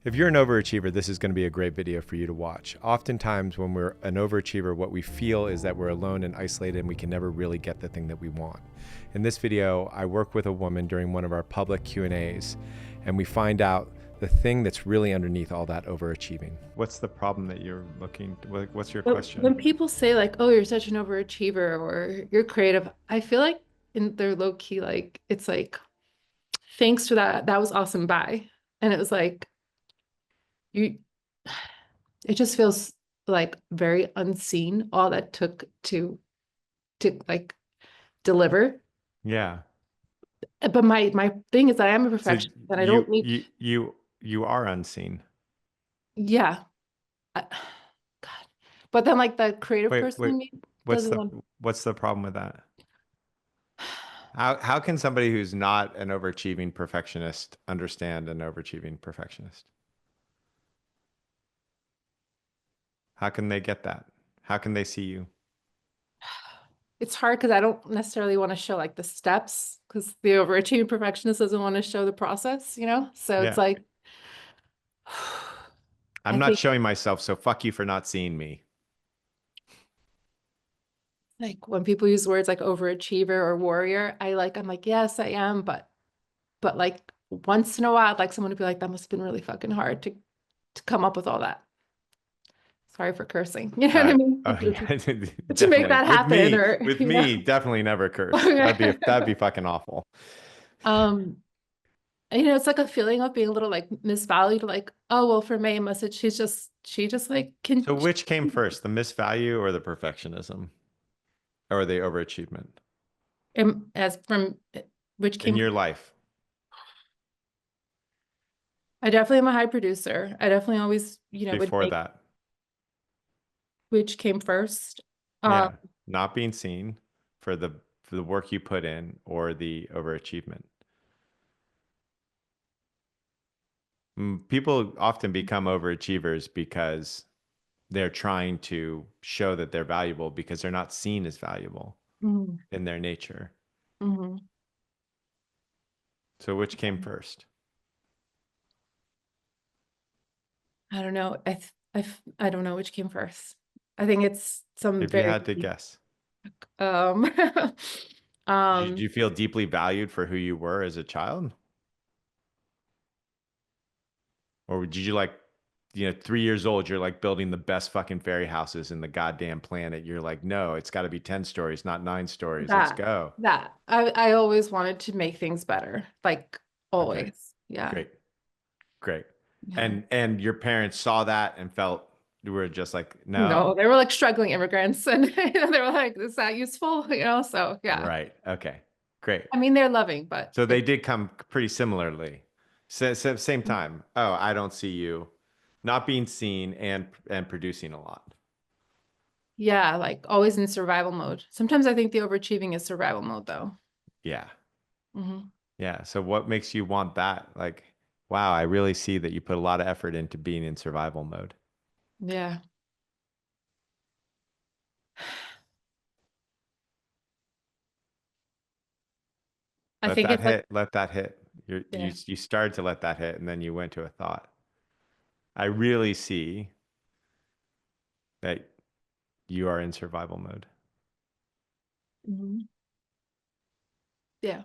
If you're an overachiever, this is going to be a great video for you to watch. Oftentimes when we're an overachiever, what we feel is that we're alone and isolated and we can never really get the thing that we want. In this video, I work with a woman during one of our public Q&As, and we find out the thing that's really underneath all that overachieving. What's the problem that you're looking, what's your question? When people say like, "Oh, you're such an overachiever," or "You're creative," I feel like they're low key like it's like, "Thanks for that. That was awesome. Bye." And it was like you. It just feels like very unseen. All that took to like deliver. Yeah. But my thing is that I am a So perfectionist and I you, don't need. you, you, you are unseen. Yeah. God. But then like the creative person Wait, in me what's doesn't the, want. what's the problem with that? How can somebody who's not an overachieving perfectionist understand an overachieving perfectionist? How can they get that? How can they see you? It's hard because I don't necessarily want to show like the steps because the overachieving perfectionist doesn't want to show the process, you know? So it's Yeah. like, I'm I not think showing myself, so fuck you for not seeing me. like when people use words like overachiever or warrior, I'm like, yes, I am, but like once in a while, I'd like someone to be like, that must have been really fucking hard to come up with all that. Sorry for cursing. You know what I mean? Oh yeah, To make definitely. that happen or, With you know. me, definitely never curse. Okay. That'd be fucking awful. Um, it's like a feeling of being a little like misvalued, like, oh, well, for May, message, she just like can So which came first, the misvalue or the perfectionism or the overachievement as from which in came, your life I definitely am a high producer. I definitely always, would before make that? which came first. Um, Yeah, not being seen for the work you put in or the overachievement. People often become overachievers because they're trying to show that they're valuable because they're not seen as valuable mhm, in their nature. mhm. So which came first? I don't know. I don't know which came first. I think it's some If you very had to guess, um did um you feel deeply valued for who you were as a child? Or did you like, 3 years old, you're like building the best fucking fairy houses in the goddamn planet. You're like, no, it's got to be 10 stories, not 9 stories. Let's that go. I always wanted to make things better. Like Okay, always. Yeah. great, great. Yeah. And your parents saw that and felt you were just like, No, no. they were like struggling immigrants and they were like, is that useful? So yeah. Right. Okay, great. I mean, they're loving, but So they it, did come pretty similarly. Same time. Oh, I don't see you not being seen and producing a lot. yeah, like always in survival mode. Sometimes I think the overachieving is survival mode though. Yeah. Hmm. Yeah. So what makes you want that? Like, wow, I really see that you put a lot of effort into being in survival mode. Yeah. I Let think that it's like, hit. Let that hit. yeah. You started to let that hit, and then you went to a thought. I really see that you are in survival mode. Mhm. Yeah.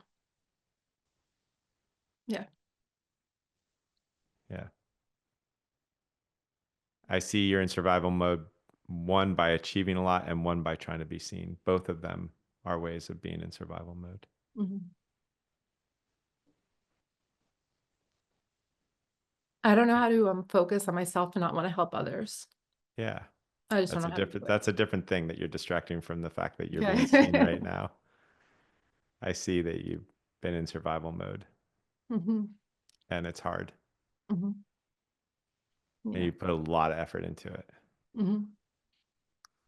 Yeah. Yeah. I see you're in survival mode, one by achieving a lot and one by trying to be seen. Both of them are ways of being in survival mode. Mhm. I don't know how to focus on myself and not want to help others. Yeah. I just don't know how to do it. That's a different thing that you're distracting from the fact that you're being seen Okay. right now. I see that you've been in survival mode Hmm. and it's hard Hmm. and Yeah. you put a lot of effort into it Hmm.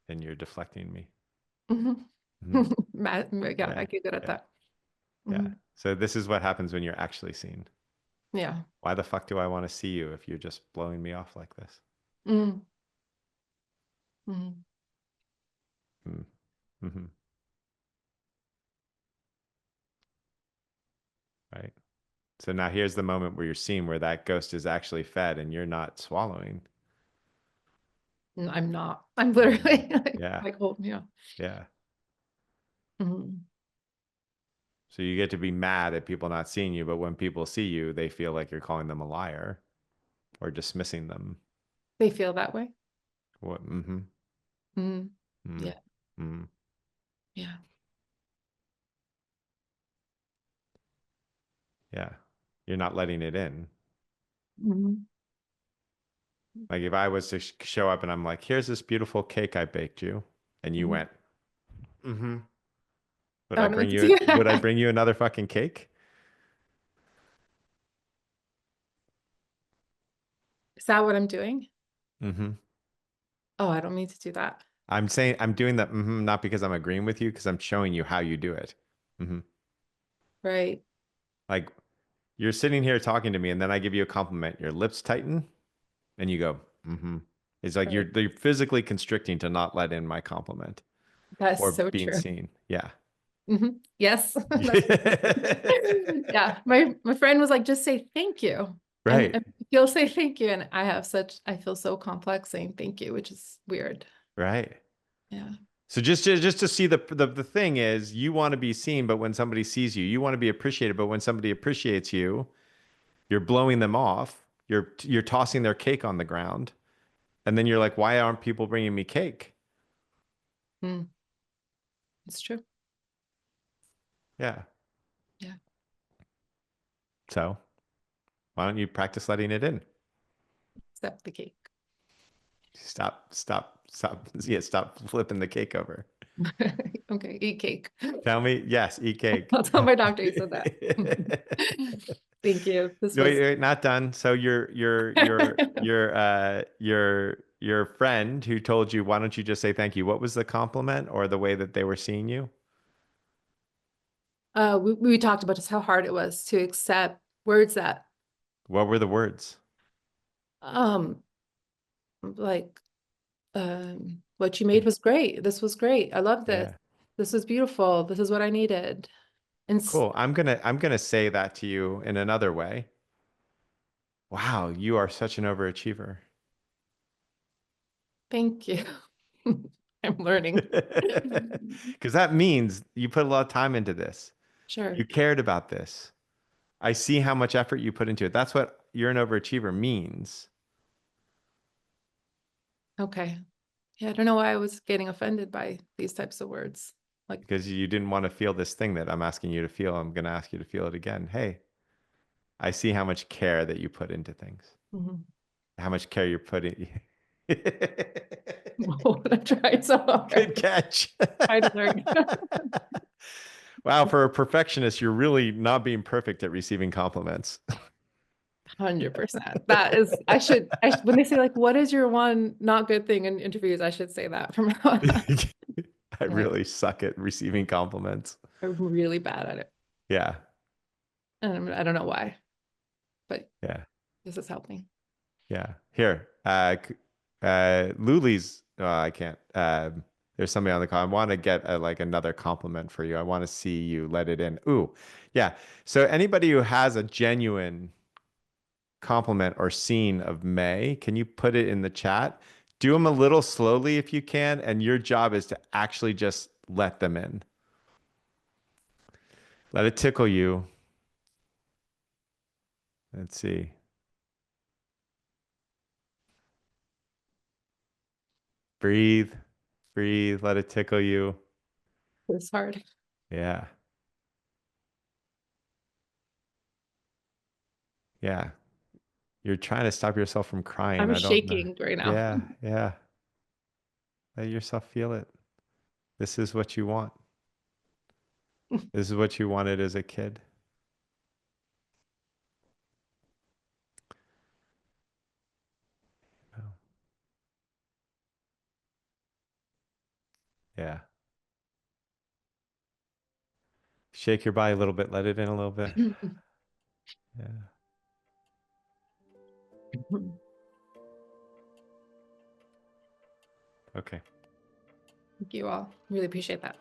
and you're deflecting me. Hmm. Mhm. Yeah, I Yeah. get good at Yeah. that. Yeah. Hmm. So this is what happens when you're actually seen. Yeah. Why the fuck do I want to see you if you're just blowing me off like this? Mm. Hmm. Mm. Hmm. Right. So now here's the moment where you're seeing where that ghost is actually fed and you're not swallowing. No, I'm not. I'm literally Yeah. like, oh, yeah. Yeah. Mhm. So you get to be mad at people not seeing you, but when people see you, they feel like you're calling them a liar or dismissing them. They feel that way. What? Mm-hmm. Mhm. Mm-hmm. Yeah. Mm-hmm. Yeah. Yeah. You're not letting it in. Mhm. Like if I was to show up and I'm like, here's this beautiful cake I baked you, and you Mhm. went, mm-hmm. I don't need to see Would I it. bring you another fucking cake? Is that what I'm doing? Mm-hmm. Oh, I don't need to do that. I'm saying I'm doing that mm-hmm, not because I'm agreeing with you, because I'm showing you how you do it. Mm-hmm. Right. Like you're sitting here talking to me, and then I give you a compliment. Your lips tighten, and you go, mm-hmm. It's like Right. you're physically constricting to not let in my compliment That's or so being true. seen. Yeah. Yes. That's yeah. My friend was like, just say thank you. Right. And you'll say thank you. And I feel so complex saying thank you, which is weird. Right. Yeah. So just to see the thing is you want to be seen, but when somebody sees you, you want to be appreciated, but when somebody appreciates you, you're blowing them off. You're tossing their cake on the ground, and then you're like, why aren't people bringing me cake? Mm, it's true. Yeah. Yeah. So why don't you practice letting it in? Except the cake. Stop. Yeah, stop flipping the cake over. Okay. Eat cake. Tell me, yes, eat cake. I'll tell my doctor you said that. Thank you. This Wait, was wait, not done. So your friend who told you, why don't you just say thank you? What was the compliment or the way that they were seeing you? we talked about just how hard it was to accept words that What were the words? um like what you made was great. This was great. I love this. Yeah. This is beautiful. This is what I needed. And Cool. I'm gonna say that to you in another way. Wow, you are such an overachiever. thank you. I'm learning. Because that means you put a lot of time into this. Sure. You cared about this. I see how much effort you put into it. That's what you're an overachiever means. Okay. Yeah, I don't know why I was getting offended by these types of words. Like, Because you didn't want to feel this thing that I'm asking you to feel. I'm going to ask you to feel it again. Hey, I see how much care that you put into things, mhm. how much care you're putting. I tried so Good hard. catch. I to learn. Wow, for a perfectionist, you're really not being perfect at receiving compliments. 100%. When they say like, what is your one not good thing in interviews, I should say that from now on. I Like, really suck at receiving compliments. I'm really bad at it. Yeah, And I don't know why, but yeah, this is helping. yeah. Here, Luli's. I can't. There's somebody on the call. I want to get like another compliment for you. I want to see you let it in. Ooh, yeah. So anybody who has a genuine compliment or scene of May, can you put it in the chat? Do them a little slowly if you can, and your job is to actually just let them in. Let it tickle you. Let's see. Breathe, breathe, let it tickle you. It's hard. Yeah, yeah. You're trying to stop yourself from crying. I'm I don't know. shaking right now. Yeah, yeah. Let yourself feel it. This is what you want. This is what you wanted as a kid. Oh, yeah. Shake your body a little bit. Let it in a little bit. Yeah. Okay. Thank you all. Really appreciate that.